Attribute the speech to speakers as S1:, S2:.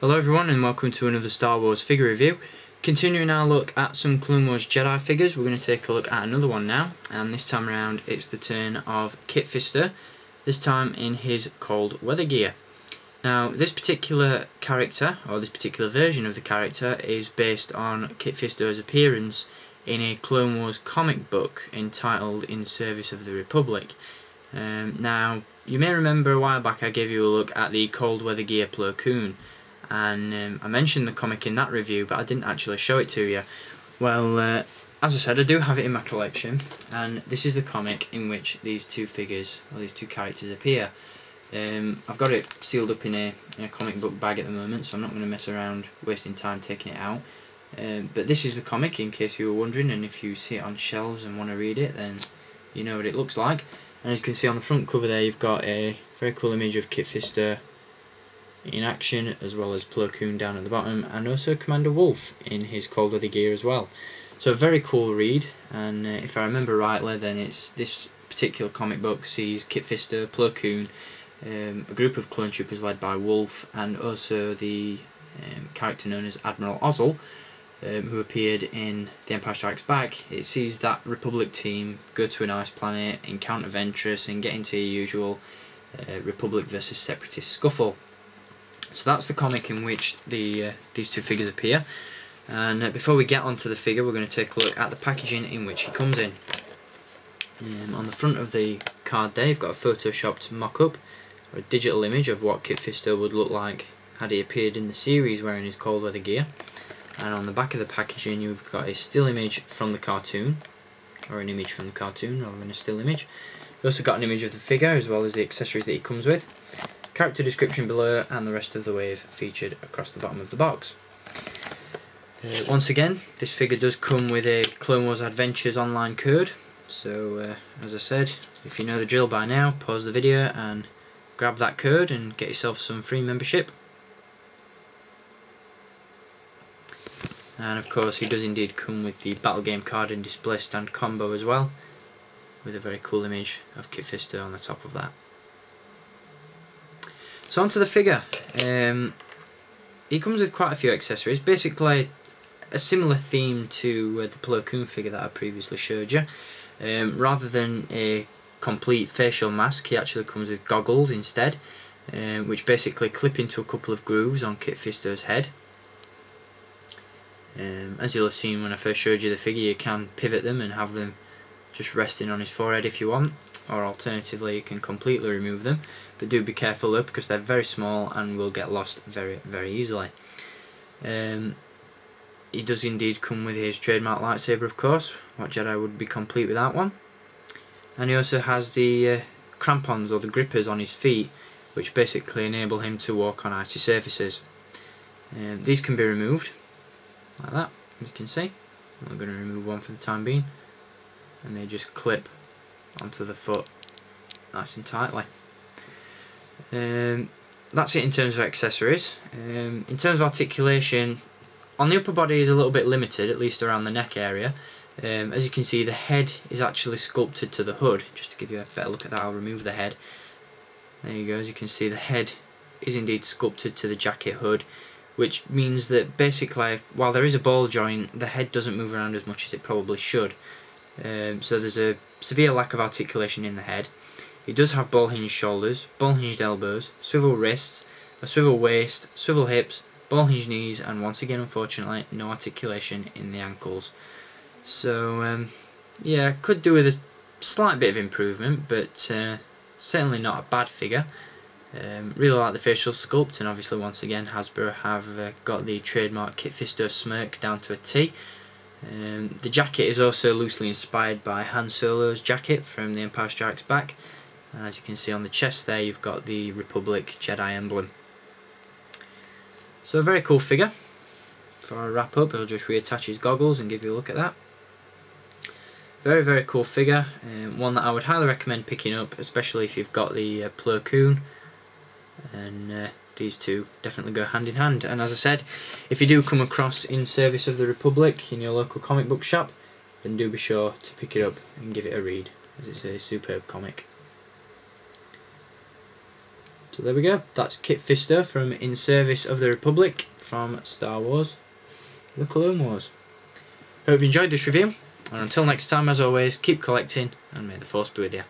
S1: Hello everyone and welcome to another Star Wars figure review. Continuing our look at some Clone Wars Jedi figures, we're going to take a look at another one now, and this time around it's the turn of Kit Fisto, this time in his cold weather gear. Now this particular character, or this particular version of the character, is based on Kit Fisto's appearance in a Clone Wars comic book entitled In Service of the Republic. Now you may remember a while back I gave you a look at the cold weather gear Plo Koon, and I mentioned the comic in that review, but I didn't actually show it to you. Well, as I said, I do have it in my collection, and this is the comic in which these two figures, or these two characters, appear. I've got it sealed up in a comic book bag at the moment, so I'm not going to mess around wasting time taking it out. But this is the comic, in case you were wondering, and if you see it on shelves and want to read it, then you know what it looks like. And as you can see on the front cover there, you've got a very cool image of Kit Fisto in action, as well as Plo Koon down at the bottom, and also Commander Wolffe in his cold weather gear as well. So a very cool read, and if I remember rightly, then it's this particular comic book sees Kit Fisto, Plo Koon, a group of clone troopers led by Wolffe, and also the character known as Admiral Ozzel, who appeared in The Empire Strikes Back. It sees that Republic team go to an ice planet, encounter Ventress, and get into your usual Republic versus Separatist scuffle. So that's the comic in which these two figures appear. And before we get onto the figure, we're going to take a look at the packaging in which he comes in. On the front of the card there, you've got a photoshopped mock-up, or a digital image of what Kit Fisto would look like had he appeared in the series wearing his cold weather gear. And on the back of the packaging, you've got a still image from the cartoon, or an image from the cartoon rather than a still image. You've also got an image of the figure, as well as the accessories that he comes with. Character description below, and the rest of the wave featured across the bottom of the box. Once again, this figure does come with a Clone Wars Adventures online code, so as I said, if you know the drill by now, pause the video and grab that code and get yourself some free membership. And of course he does indeed come with the battle game card and display stand combo as well, with a very cool image of Kit Fisto on the top of that. So onto the figure. He comes with quite a few accessories, basically a similar theme to the Plo Koon figure that I previously showed you. Rather than a complete facial mask, he actually comes with goggles instead, which basically clip into a couple of grooves on Kit Fisto's head. As you'll have seen when I first showed you the figure, you can pivot them and have them just resting on his forehead if you want, or alternatively you can completely remove them, but do be careful though, because they're very small and will get lost very easily. He does indeed come with his trademark lightsaber, of course. What Jedi would be complete without one? And he also has the crampons, or the grippers, on his feet, which basically enable him to walk on icy surfaces. These can be removed like that, as you can see. I'm going to remove one for the time being, and they just clip onto the foot nice and tightly. That's it in terms of accessories. In terms of articulation, on the upper body is a little bit limited, at least around the neck area. As you can see, the head is actually sculpted to the hood. Just to give you a better look at that, I'll remove the head. There you go. As you can see, the head is indeed sculpted to the jacket hood, which means that basically, while there is a ball joint, the head doesn't move around as much as it probably should. So there's a severe lack of articulation in the head. It does have ball hinged shoulders, ball hinged elbows, swivel wrists, a swivel waist, swivel hips, ball hinged knees, and once again, unfortunately, no articulation in the ankles. So yeah, could do with a slight bit of improvement, but certainly not a bad figure. Really like the facial sculpt, and obviously once again Hasbro have got the trademark Kit Fisto smirk down to a T. The jacket is also loosely inspired by Han Solo's jacket from The Empire Strikes Back, and as you can see on the chest there, you've got the Republic Jedi emblem. So a very cool figure. Before I wrap up, I'll just reattach his goggles and give you a look at that. Very cool figure, one that I would highly recommend picking up, especially if you've got the Plo Koon, and these two definitely go hand in hand. And as I said, if you do come across In Service of the Republic in your local comic book shop, then do be sure to pick it up and give it a read, as it's a superb comic. So there we go, that's Kit Fisto from In Service of the Republic from Star Wars The Clone Wars. Hope you enjoyed this review, and until next time, as always, keep collecting and may the Force be with you.